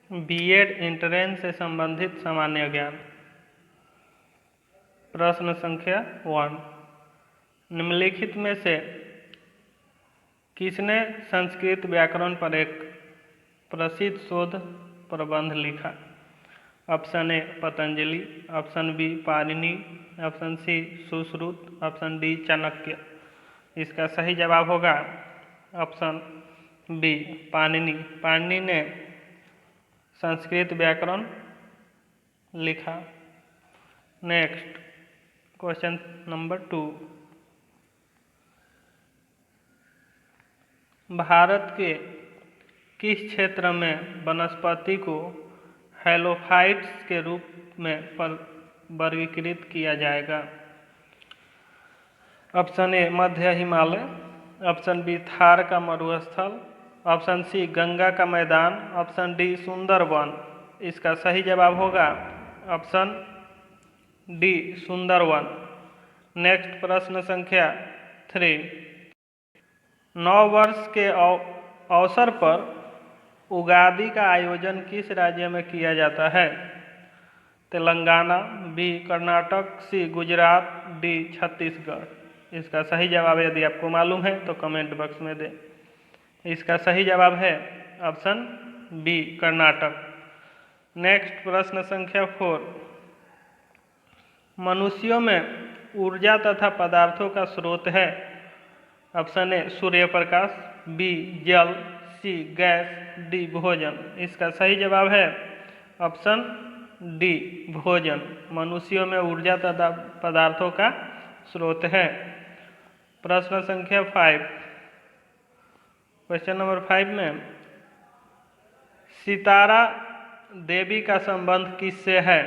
BEd entrance से संबंधित सामान्य ज्ञान। प्रश्न संख्या 1, निम्नलिखित में से किसने संस्कृत व्याकरण पर एक प्रसिद्ध शोध प्रबंध लिखा? Option A Patanjali, option B Panini, option C Sushruta, option D Chanakya. इसका सही जवाब होगा ऑप्शन बी पाणिनि। पाणिनि ने संस्कृत व्याकरण लिखा। नेक्स्ट क्वेश्चन नंबर 2, भारत के किस क्षेत्र में वनस्पति को हैलोफाइट्स के रूप में वर्गीकृत किया जाएगा? ऑप्शन ए मध्य हिमालय, ऑप्शन बी थार का मरुस्थल, ऑप्शन सी गंगा का मैदान, ऑप्शन डी सुंदरवन। इसका सही जवाब होगा ऑप्शन डी सुंदरवन। नेक्स्ट प्रश्न संख्या 3, नव वर्ष के अवसर पर उगादि का आयोजन किस राज्य में किया जाता है? तेलंगाना, बी कर्नाटक, सी गुजरात, डी छत्तीसगढ़। इसका सही जवाब यदि आपको मालूम है तो कमेंट बॉक्स में दें। इसका सही जवाब है ऑप्शन बी कर्नाटक। नेक्स्ट प्रश्न संख्या 4, मनुष्यों में ऊर्जा तथा पदार्थों का स्रोत है? Option A Surya Prakash, B जल, सी गैस, डी भोजन। इसका सही जवाब है ऑप्शन डी भोजन। मनुष्यों में ऊर्जा तथा पदार्थों का स्रोत है। प्रश्न संख्या 5, क्वेश्चन नंबर 5 में सितारा देवी का संबंध किससे है?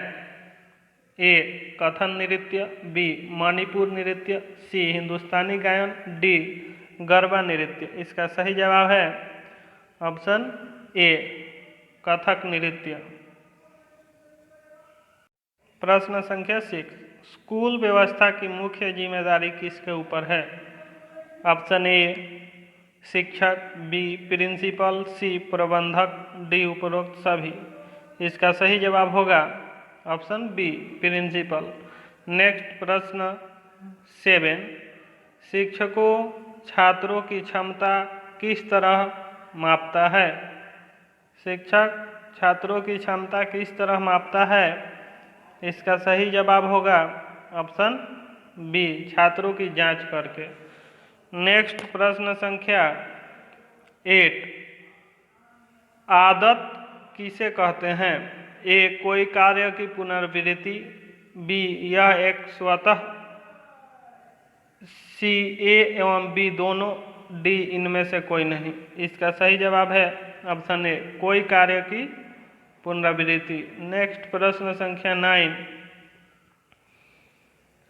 ए कथन नृत्य, बी मणिपुर नृत्य, सी हिंदुस्तानी गायन, डी गरबा नृत्य। इसका सही जवाब है ऑप्शन ए कथक नृत्य। प्रश्न संख्या 6, स्कूल व्यवस्था की मुख्य जिम्मेदारी किसके ऊपर है? ऑप्शन ए शिक्षक, बी प्रिंसिपल, सी प्रबंधक, डी उपरोक्त सभी। इसका सही जवाब होगा ऑप्शन बी प्रिंसिपल। नेक्स्ट प्रश्न 7, शिक्षकों छात्रों की क्षमता किस तरह मापता है? शिक्षक छात्रों की क्षमता किस तरह मापता है? इसका सही जवाब होगा ऑप्शन बी छात्रों की जांच करके। नेक्स्ट प्रश्न संख्या 8, आदत किसे कहते हैं? ए कोई कार्य की पुनरावृत्ति, बी यह एक स्वतः, सी ए एवं बी दोनों, डी इनमें से कोई नहीं। इसका सही जवाब है ऑप्शन ए कोई कार्य की पुनरावृत्ति। नेक्स्ट प्रश्न संख्या 9,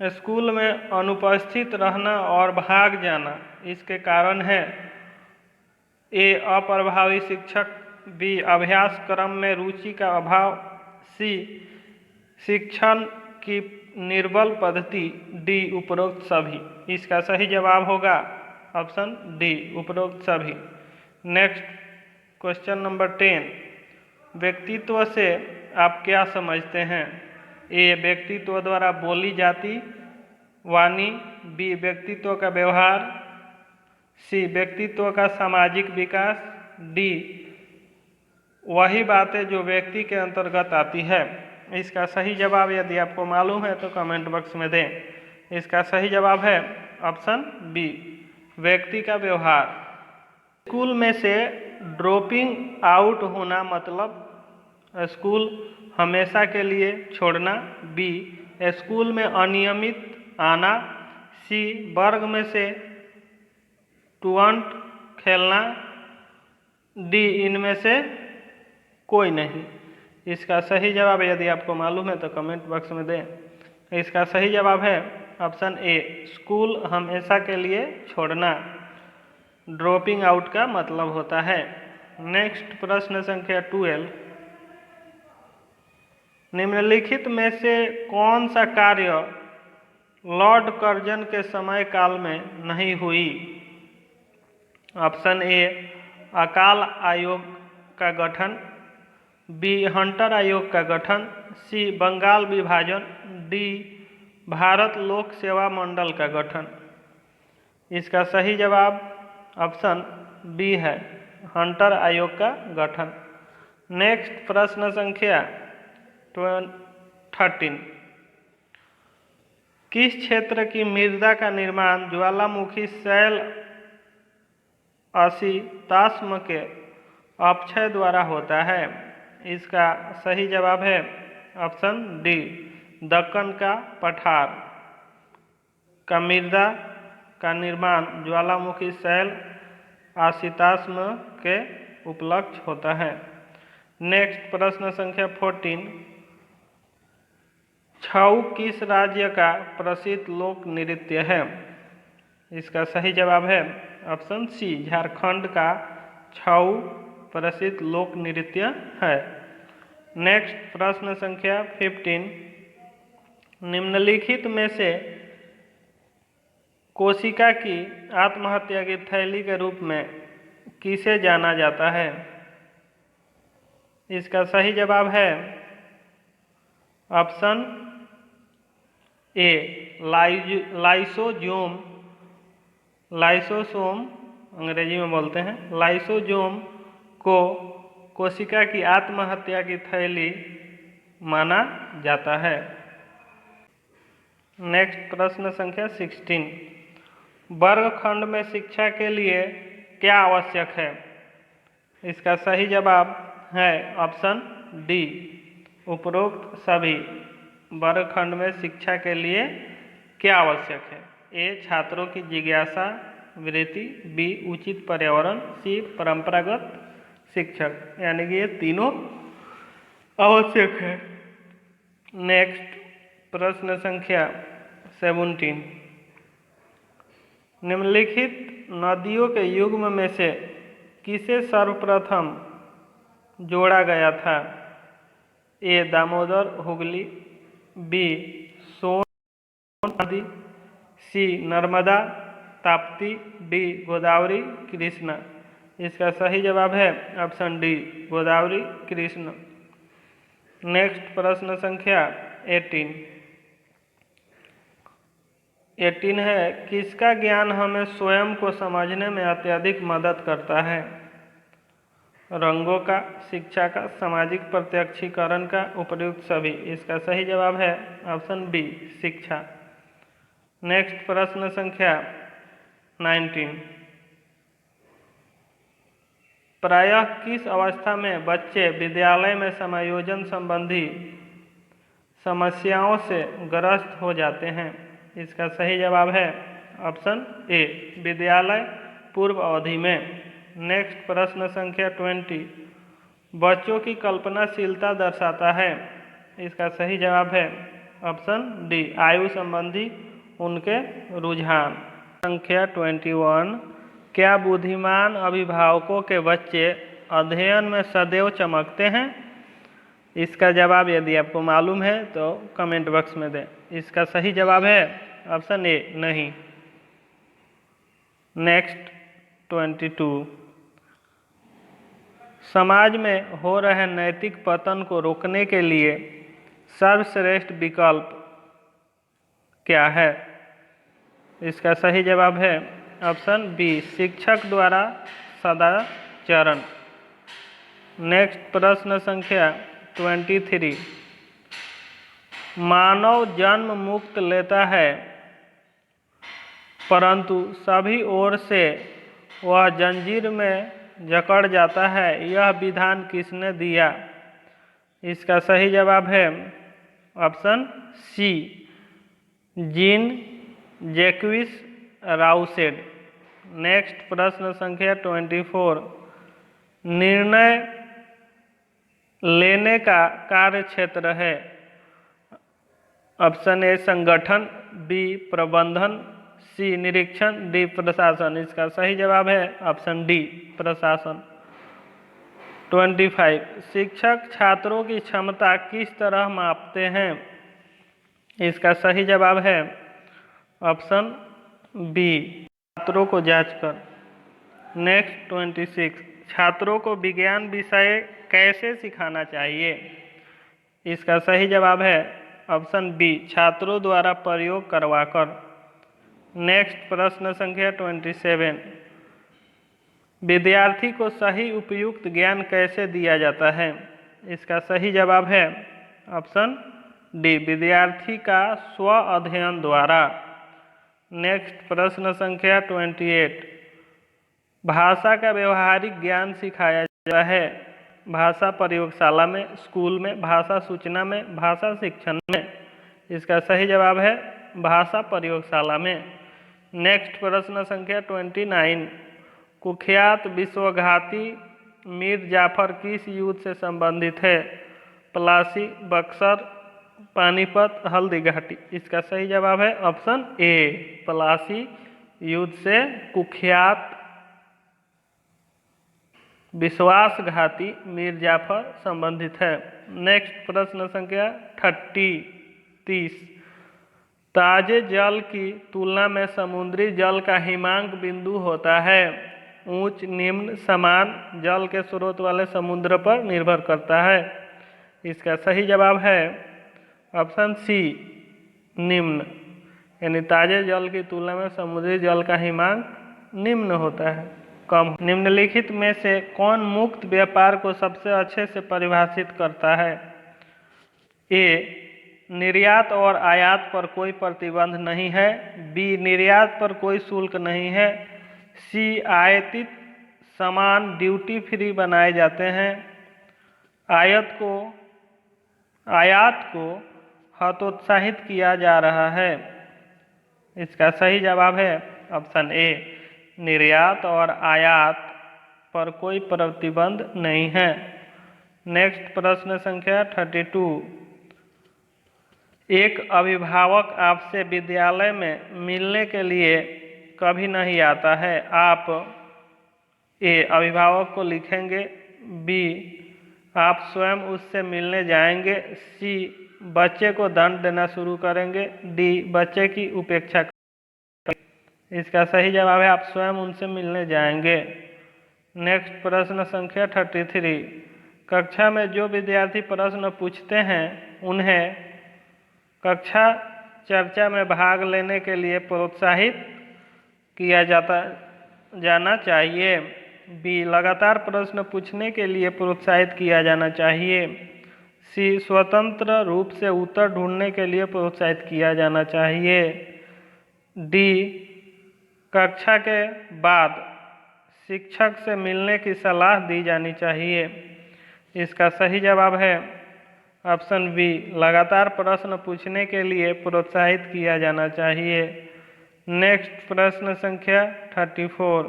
स्कूल में अनुपस्थित रहना और भाग जाना इसके कारण है? ए अप्रभावी शिक्षक, बी अभ्यास क्रम में रुचि का अभाव, सी शिक्षण की निर्बल पद्धति, डी उपरोक्त सभी। इसका सही जवाब होगा ऑप्शन डी उपरोक्त सभी। नेक्स्ट क्वेश्चन नंबर 10, व्यक्तित्व से आप क्या समझते हैं? ए व्यक्तित्व द्वारा बोली जाती वाणी, बी व्यक्तित्व का व्यवहार, सी व्यक्तित्व का सामाजिक विकास, डी वही बातें जो व्यक्ति के अंतर्गत आती है। इसका सही जवाब यदि आपको मालूम है तो कमेंट बॉक्स में दें। इसका सही जवाब है ऑप्शन बी व्यक्ति का व्यवहार। स्कूल में से ड्रॉपिंग आउट होना मतलब स्कूल हमेशा के लिए छोड़ना, बी स्कूल में अनियमित आना, सी वर्ग में से टूअंट खेलना, डी इनमें से कोई नहीं। इसका सही जवाब यदि आपको मालूम है तो कमेंट बॉक्स में दें। इसका सही जवाब है ऑप्शन ए स्कूल हमेशा के लिए छोड़ना, ड्रॉपिंग आउट का मतलब होता है। नेक्स्ट प्रश्न संख्या 12, निम्नलिखित में से कौन सा कार्य लॉर्ड कर्जन के समय काल में नहीं हुई? ऑप्शन ए अकाल आयोग का गठन, बी हंटर आयोग का गठन, सी बंगाल विभाजन, डी भारत लोक सेवा मंडल का गठन। इसका सही जवाब ऑप्शन बी है, हंटर आयोग का गठन। नेक्स्ट प्रश्न संख्या 13। किस क्षेत्र की मृदा का निर्माण ज्वालामुखी शैल असिताश्म के अपक्षय द्वारा होता है? इसका सही जवाब है ऑप्शन डी, दक्कन का पठार का मृदा का निर्माण ज्वालामुखी शैल असिताश्म के उपलक्ष्य होता है। नेक्स्ट प्रश्न संख्या 14। छऊ किस राज्य का प्रसिद्ध लोक नृत्य है? इसका सही जवाब है ऑप्शन सी, झारखंड का छऊ प्रसिद्ध लोक नृत्य है। नेक्स्ट प्रश्न संख्या 15। निम्नलिखित में से कोशिका की आत्महत्या की थैली के रूप में किसे जाना जाता है? इसका सही जवाब है ऑप्शन ए, लाइसोसोम अंग्रेजी में बोलते हैं। लाइसोसोम को कोशिका की आत्महत्या की थैली माना जाता है। नेक्स्ट प्रश्न संख्या 16। वर्गखंड में शिक्षा के लिए क्या आवश्यक है? इसका सही जवाब है ऑप्शन डी, उपरोक्त सभी। वर्गखंड में शिक्षा के लिए क्या आवश्यक है? ए छात्रों की जिज्ञासा वृत्ति, बी उचित पर्यावरण, सी परंपरागत शिक्षक, यानी कि ये तीनों आवश्यक है। नेक्स्ट प्रश्न संख्या 17। निम्नलिखित नदियों के युग्म में से किसे सर्वप्रथम जोड़ा गया था? ए दामोदर हुगली, बी सोन नदी, सी नर्मदा ताप्ती, डी गोदावरी कृष्णा। इसका सही जवाब है option D, Godavari Krishna. Next प्रश्न संख्या 18 है, किसका ज्ञान हमें स्वयं को समझने में अत्यधिक मदद करता है? रंगों का, शिक्षा का, सामाजिक प्रत्यक्षीकरण का, उपर्युक्त सभी। इसका सही जवाब है ऑप्शन बी, शिक्षा। नेक्स्ट प्रश्न संख्या 19। प्रायः किस अवस्था में बच्चे विद्यालय में समायोजन संबंधी समस्याओं से ग्रस्त हो जाते हैं? इसका सही जवाब है ऑप्शन ए, विद्यालय पूर्व अवधि में। नेक्स्ट प्रश्न संख्या 20। बच्चों की कल्पनाशीलता दर्शाता है? इसका सही जवाब है ऑप्शन डी, आयु संबंधी उनके रुझान। संख्या 21। क्या बुद्धिमान अभिभावकों के बच्चे अध्ययन में सदैव चमकते हैं? इसका जवाब यदि आपको मालूम है तो कमेंट बॉक्स में दें। इसका सही जवाब है ऑप्शन ए, नहीं। नेक्स्ट 22। समाज में हो रहे नैतिक पतन को रोकने के लिए सर्वश्रेष्ठ विकल्प क्या है? इसका सही जवाब है ऑप्शन बी, शिक्षक द्वारा सदाचरण। नेक्स्ट प्रश्न संख्या 23। मानव जन्म मुक्त लेता है परंतु सभी ओर से वह जंजीर में जकड़ जाता है, यह विधान किसने दिया? इसका सही जवाब है ऑप्शन सी, जीन जैक्विस राउसेट। नेक्स्ट प्रश्न संख्या 24। निर्णय लेने का कार्य क्षेत्र है? ऑप्शन ए संगठन, बी प्रबंधन, सी निरीक्षण, डी प्रशासन। इसका सही जवाब है ऑप्शन डी, प्रशासन। 25। शिक्षक छात्रों की क्षमता किस तरह मापते हैं? इसका सही जवाब है ऑप्शन बी, छात्रों को जांचकर। नेक्स्ट 26। छात्रों को विज्ञान विषय कैसे सिखाना चाहिए? इसका सही जवाब है ऑप्शन बी, छात्रों द्वारा प्रयोग करवाकर। नेक्स्ट प्रश्न संख्या 27, विद्यार्थी को सही उपयुक्त ज्ञान कैसे दिया जाता है? इसका सही जवाब है ऑप्शन डी, विद्यार्थी का स्व अध्ययन द्वारा। नेक्स्ट प्रश्न संख्या 28, भाषा का व्यवहारिक ज्ञान सिखाया जाता है भाषा प्रयोगशाला में, स्कूल में, भाषा सूचना में, भाषा शिक्षण में। इसका सही जवाब है भाषा प्रयोगशाला में। नेक्स्ट प्रश्न संख्या 29, कुख्यात विश्वघाती मीर जाफर किस युद्ध से संबंधित है? प्लासी, बक्सर, पानीपत, हल्दी घाटी। इसका सही जवाब है ऑप्शन ए, प्लासी युद्ध से कुख्यात विश्वासघाती मीर जाफर संबंधित है। नेक्स्ट प्रश्न संख्या 30, ताजे जल की तुलना में समुद्री जल का हिमांक बिंदु होता है उच्च, निम्न, समान, जल के स्रोत वाले समुद्र पर निर्भर करता है। इसका सही जवाब है ऑप्शन सी, निम्न, यानी ताजे जल की तुलना में समुद्री जल का हिमांक निम्न होता है, कम। निम्नलिखित में से कौन मुक्त व्यापार को सबसे अच्छे से परिभाषित करता है? ए, निर्यात और आयात पर कोई प्रतिबंध नहीं है। बी, निर्यात पर कोई शुल्क नहीं है। सी, आयातित सामान ड्यूटी फ्री बनाए जाते हैं। आयात को हतोत्साहित किया जा रहा है। इसका सही जवाब है ऑप्शन ए, निर्यात और आयात पर कोई प्रतिबंध नहीं है। नेक्स्ट प्रश्न संख्या 32, एक अभिभावक आपसे विद्यालय में मिलने के लिए कभी नहीं आता है। आप ए, अभिभावक को लिखेंगे। बी, आप स्वयं उससे मिलने जाएंगे। सी, बच्चे को दंड देना शुरू करेंगे। डी, बच्चे की उपेक्षा करेंगे। इसका सही जवाब है आप स्वयं उनसे मिलने जाएंगे। नेक्स्ट प्रश्न संख्या 33, कक्षा में जो विद्यार्थी प्रश्न पूछते हैं उन्हें कक्षा चर्चा में भाग लेने के लिए प्रोत्साहित किया जाना चाहिए। बी, लगातार प्रश्न पूछने के लिए प्रोत्साहित किया जाना चाहिए। सी, स्वतंत्र रूप से उत्तर ढूंढने के लिए प्रोत्साहित किया जाना चाहिए। डी, कक्षा के बाद शिक्षक से मिलने की सलाह दी जानी चाहिए। इसका सही जवाब है ऑप्शन बी, लगातार प्रश्न पूछने के लिए प्रोत्साहित किया जाना चाहिए। नेक्स्ट प्रश्न संख्या 34,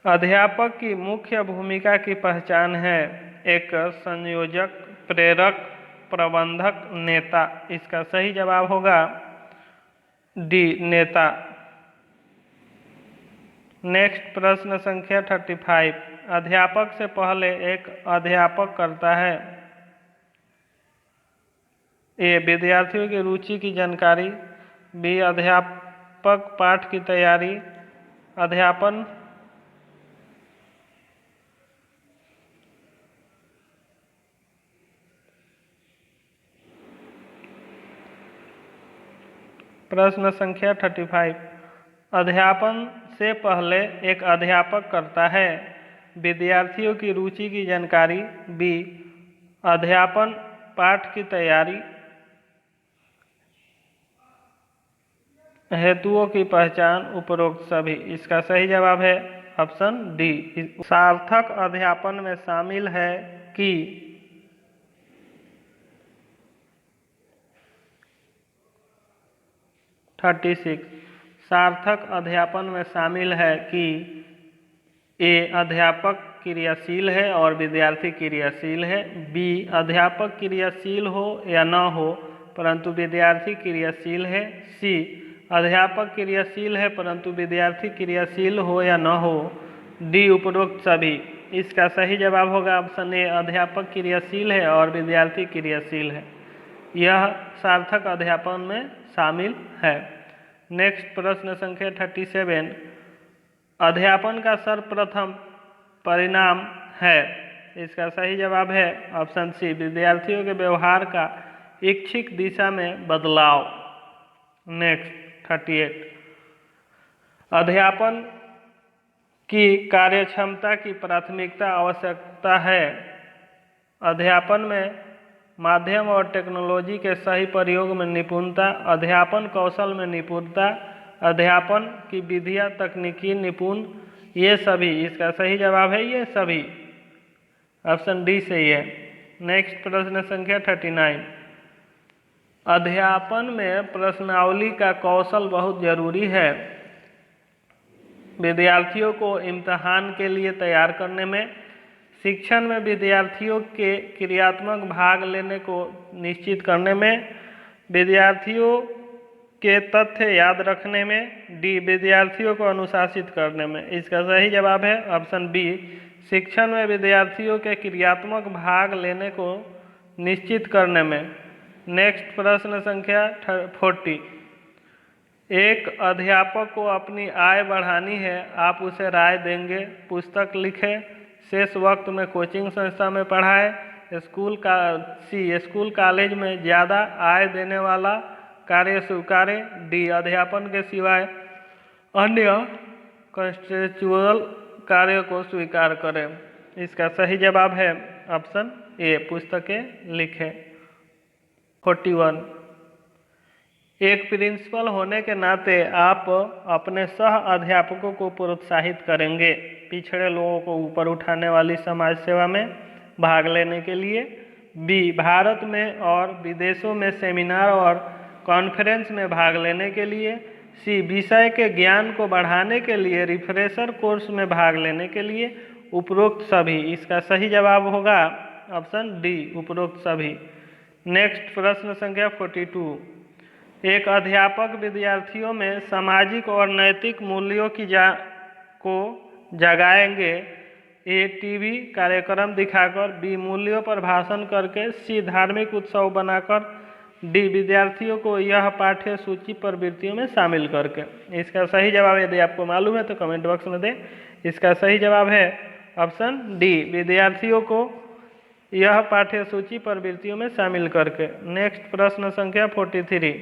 अध्यापक की मुख्य भूमिका की पहचान है। एक, संयोजक, प्रेरक, प्रबंधक, नेता। इसका सही जवाब होगा डी, नेता। नेक्स्ट प्रश्न संख्या 35, अध्यापक से पहले एक अध्यापक करता है। ए, विद्यार्थियों की रुचि की जानकारी। बी, अध्यापक पाठ की तैयारी, अध्यापन। प्रश्न संख्या 35, अध्यापन से पहले एक अध्यापक करता है विद्यार्थियों की रुचि की जानकारी। बी, अध्यापन पाठ की तैयारी, हेतुओं की पहचान, उपरोक्त सभी। इसका सही जवाब है ऑप्शन डी, सार्थक अध्यापन में शामिल है कि 36, सार्थक अध्यापन में शामिल है कि ए, अध्यापक क्रियाशील है और विद्यार्थी क्रियाशील है। बी, अध्यापक क्रियाशील हो या न हो परंतु विद्यार्थी क्रियाशील है। सी, अध्यापक क्रियाशील है परंतु विद्यार्थी क्रियाशील हो या न हो। डी, उपरोक्त सभी। इसका सही जवाब होगा ऑप्शन ए, अध्यापक क्रियाशील है और विद्यार्थी क्रियाशील है। यह सार्थक अध्यापन में शामिल है। नेक्स्ट प्रश्न संख्या 37, अध्यापन का सर्वप्रथम परिणाम है। इसका सही जवाब है ऑप्शन सी, विद्यार्थियों के व्यवहार का इच्छित दिशा में बदलाव। नेक्स्ट 38, अध्यापन की कार्यक्षमता की प्राथमिकता आवश्यकता है। अध्यापन में माध्यम और टेक्नोलॉजी के सही प्रयोग में निपुणता, अध्यापन कौशल में निपुणता, अध्यापन की विधियाँ तकनीकी निपुण, ये सभी। इसका सही जवाब है ये सभी, ऑप्शन डी सही है। नेक्स्ट प्रश्न संख्या 39, अध्यापन में प्रश्नावली का कौशल बहुत जरूरी है। विद्यार्थियों को इम्तहान के लिए तैयार करने में, शिक्षण में विद्यार्थियों के क्रियात्मक भाग लेने को निश्चित करने में, विद्यार्थियों के तथ्य याद रखने में, डी विद्यार्थियों को अनुशासित करने में। इसका सही जवाब है ऑप्शन बी, शिक्षण में विद्यार्थियों के क्रियात्मक भाग लेने को निश्चित करने में। नेक्स्ट प्रश्न संख्या 40, एक अध्यापक को अपनी आय बढ़ानी है, आप उसे राय देंगे। पुस्तक लिखें, शेष वक्त में कोचिंग संस्था में पढ़ाए, स्कूल कॉलेज में ज़्यादा आय देने वाला कार्य स्वीकारें, डी अध्यापन के सिवाय अन्य कॉन्ट्रेक्चुअल कार्य को स्वीकार करें। इसका सही जवाब है ऑप्शन ए, पुस्तकें लिखें। 41, एक प्रिंसिपल होने के नाते आप अपने सह अध्यापकों को प्रोत्साहित करेंगे पिछड़े लोगों को ऊपर उठाने वाली समाज सेवा में भाग लेने के लिए, बी भारत में और विदेशों में सेमिनार और कॉन्फ्रेंस में भाग लेने के लिए, सी विषय के ज्ञान को बढ़ाने के लिए रिफ्रेशर कोर्स में भाग लेने के लिए, उपरोक्त सभी। इसका सही जवाब होगा ऑप्शन डी, उपरोक्त सभी। नेक्स्ट प्रश्न संख्या 42, एक अध्यापक विद्यार्थियों में सामाजिक और नैतिक मूल्यों को जगाएंगे, ए टीवी कार्यक्रम दिखाकर, बी मूल्यों पर भाषण करके, सी धार्मिक उत्सव बनाकर, डी विद्यार्थियों को यह पाठ्य सूची प्रवृत्तियों में शामिल करके। इसका सही जवाब यदि आपको मालूम है तो कमेंट बॉक्स में दें। इसका सही जवाब है ऑप्शन डी, विद्यार्थियों को यह पाठ्य सूची प्रवृत्तियों में शामिल करके। नेक्स्ट प्रश्न संख्या 43,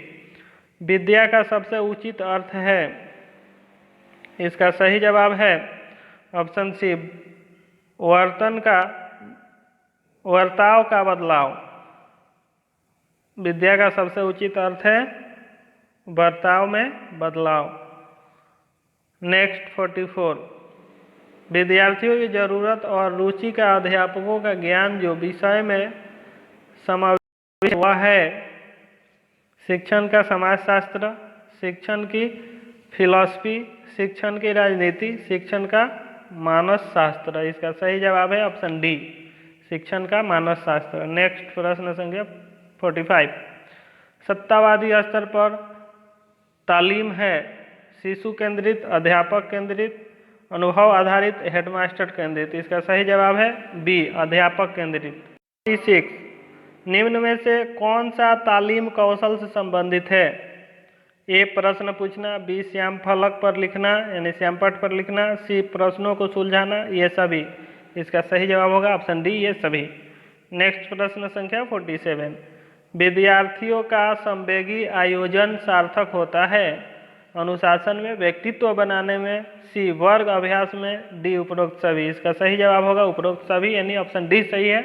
विद्या का सबसे उचित अर्थ है। इसका सही जवाब है ऑप्शन सी, वर्ताव का बदलाव। विद्या का सबसे उचित अर्थ है बर्ताव में बदलाव। नेक्स्ट 44, विद्यार्थियों की जरूरत और रुचि का अध्यापकों का ज्ञान जो विषय में समावेश हुआ है, शिक्षण का समाजशास्त्र, शिक्षण की फिलॉसफी, शिक्षण की राजनीति, शिक्षण का मानसशास्त्र। इसका सही जवाब है ऑप्शन डी, शिक्षण का मानसशास्त्र। नेक्स्ट प्रश्न संख्या 45, सत्तावादी स्तर पर तालीम है, शिशु केंद्रित, अध्यापक केंद्रित, अनुभव आधारित, हेडमास्टर केंद्रित। इसका सही जवाब है बी, अध्यापक केंद्रित। 46, निम्न में से कौन सा तालीम कौशल से संबंधित है। ए प्रश्न पूछना, बी श्याम फलक पर लिखना यानी श्यामपट्ट पर लिखना, सी प्रश्नों को सुलझाना, ये सभी। इसका सही जवाब होगा ऑप्शन डी, ये सभी। नेक्स्ट प्रश्न संख्या 47, विद्यार्थियों का संवेगी आयोजन सार्थक होता है, अनुशासन में, व्यक्तित्व बनाने में, सी वर्ग अभ्यास में, डी उपरोक्त सभी। इसका सही जवाब होगा उपरोक्त सभी यानी ऑप्शन डी सही है।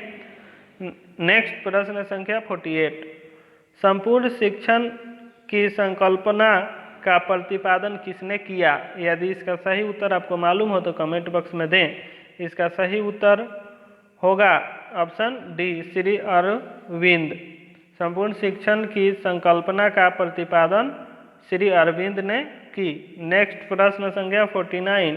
नेक्स्ट प्रश्न संख्या 48, संपूर्ण शिक्षण की संकल्पना का प्रतिपादन किसने किया। यदि इसका सही उत्तर आपको मालूम हो तो कमेंट बॉक्स में दें। इसका सही उत्तर होगा ऑप्शन डी, श्री अरविंद। संपूर्ण शिक्षण की संकल्पना का प्रतिपादन श्री अरविंद ने की। नेक्स्ट प्रश्न संख्या 49,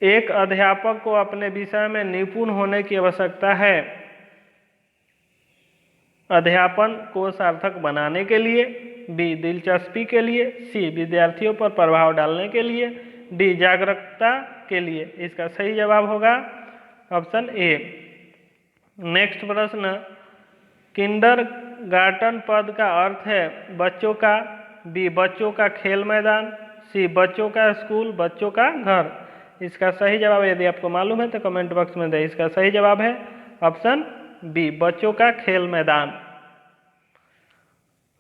एक अध्यापक को अपने विषय में निपुण होने की आवश्यकता है, अध्यापन को सार्थक बनाने के लिए, बी दिलचस्पी के लिए, सी विद्यार्थियों पर प्रभाव डालने के लिए, डी जागरूकता के लिए। इसका सही जवाब होगा ऑप्शन ए। नेक्स्ट प्रश्न, किंडरगार्टन पद का अर्थ है बच्चों का, बी बच्चों का खेल मैदान, सी बच्चों का स्कूल, बच्चों का घर। इसका सही जवाब यदि आपको मालूम है तो कमेंट बॉक्स में दें। इसका सही जवाब है ऑप्शन बी, बच्चों का खेल मैदान।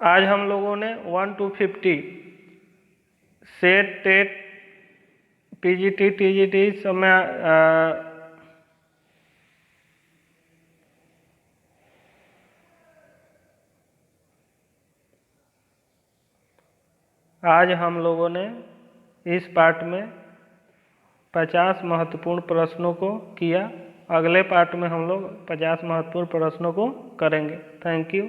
आज हम लोगों ने 1 to 50 SET, TET, PGT, TGT सब में आज हम लोगों ने इस पार्ट में 50 महत्वपूर्ण प्रश्नों को किया। अगले पार्ट में हम लोग 50 महत्वपूर्ण प्रश्नों को करेंगे। Thank you.